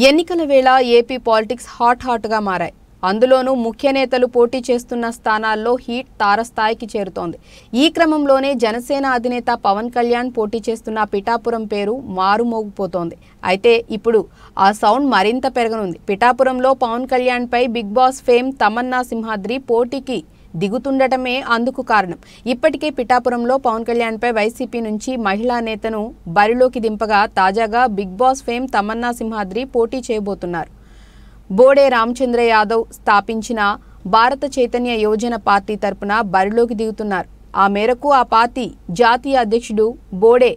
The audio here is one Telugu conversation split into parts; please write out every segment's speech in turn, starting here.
ఎన్నికల వేళ ఏపీ పాలిటిక్స్ హాట్గా మారాయి. అందులోనూ ముఖ్య నేతలు పోటీ చేస్తున్న స్థానాల్లో హీట్ తారస్థాయికి చేరుతోంది. ఈ క్రమంలోనే జనసేన అధినేత పవన్ కళ్యాణ్ పోటీ చేస్తున్న పిఠాపురం పేరు మారుమోగిపోతోంది. అయితే ఇప్పుడు ఆ సౌండ్ మరింత పెరగనుంది. పిఠాపురంలో పవన్ కళ్యాణ్ పై Bigg Boss fame Tamanna Simhadri పోటీకి దిగుతుండటమే అందుకు కారణం. ఇప్పటికే పిఠాపురంలో పవన్ కళ్యాణ్ పై వైసీపీ నుంచి మహిళా నేతను బరిలోకి దింపగా తాజాగా Bigg Boss fame Tamanna Simhadri పోటీ చేయబోతున్నారు. బోడే రామచంద్ర యాదవ్ స్థాపించిన భారత చైతన్య యువజన పార్టీ తరపున బరిలోకి దిగుతున్నారు. ఆ మేరకు ఆ పార్టీ జాతీయ అధ్యక్షుడు బోడే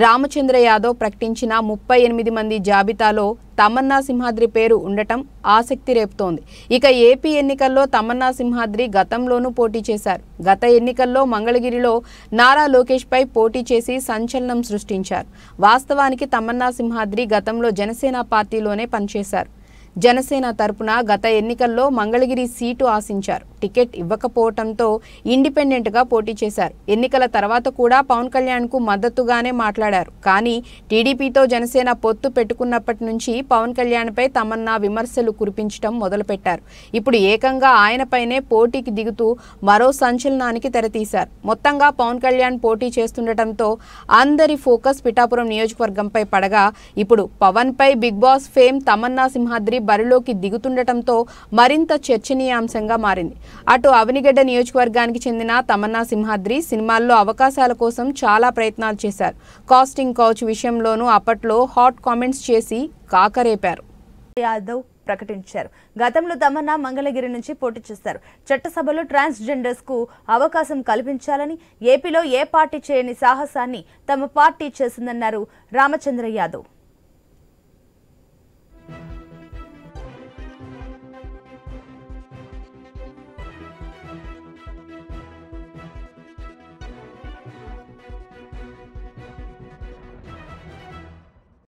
రామచంద్ర యాదవ్ ప్రకటించిన 38 మంది జాబితాలో తమన్నా సింహాద్రి పేరు ఉండటం ఆసక్తి రేపుతోంది. ఇక ఏపీ ఎన్నికల్లో తమన్నా సింహాద్రి గతంలోనూ పోటీ చేశారు. గత ఎన్నికల్లో మంగళగిరిలో నారా లోకేష్ పై పోటీ చేసి సంచలనం సృష్టించారు. వాస్తవానికి తమన్నా సింహాద్రి గతంలో జనసేన పార్టీలోనే పనిచేశారు. జనసేన తరపున గత ఎన్నికల్లో మంగళగిరి సీటు ఆశించారు. టికెట్ ఇవ్వకపోవడంతో ఇండిపెండెంట్గా పోటీ చేశారు. ఎన్నికల తర్వాత కూడా పవన్ కళ్యాణ్కు మద్దతుగానే మాట్లాడారు. కానీ టీడీపీతో జనసేన పొత్తు పెట్టుకున్నప్పటి నుంచి పవన్ కళ్యాణ్పై తమన్నా విమర్శలు కురిపించడం మొదలుపెట్టారు. ఇప్పుడు ఏకంగా ఆయనపైనే పోటీకి దిగుతూ మరో సంచలనానికి తెరతీశారు. మొత్తంగా పవన్ కళ్యాణ్ పోటీ చేస్తుండటంతో అందరి ఫోకస్ పిఠాపురం నియోజకవర్గంపై పడగా ఇప్పుడు పవన్ పై Bigg Boss fame Tamanna Simhadri బరిలోకి దిగుతుండటంతో మరింత చర్చనీయాంశంగా మారింది. అటు అవనిగడ్డ నియోజకవర్గానికి చెందిన తమన్నా సింహాద్రి సినిమాల్లో అవకాశాల కోసం చాలా ప్రయత్నాలు చేశారు. కాస్టింగ్ కౌచ్ విషయంలోనూ అప్పట్లో హాట్ కామెంట్స్ చేసి కాకరేపారు. యాదవ్ ప్రకటించారు. గతంలో తమన్నా మంగళగిరి నుంచి పోటీ చేశారు. చట్టసభలో ట్రాన్స్జెండర్స్ కు అవకాశం కల్పించాలని ఏపీలో ఏ పార్టీ చేయని సాహసాన్ని తమ పార్టీ చేసిందన్నారు రామచంద్ర యాదవ్.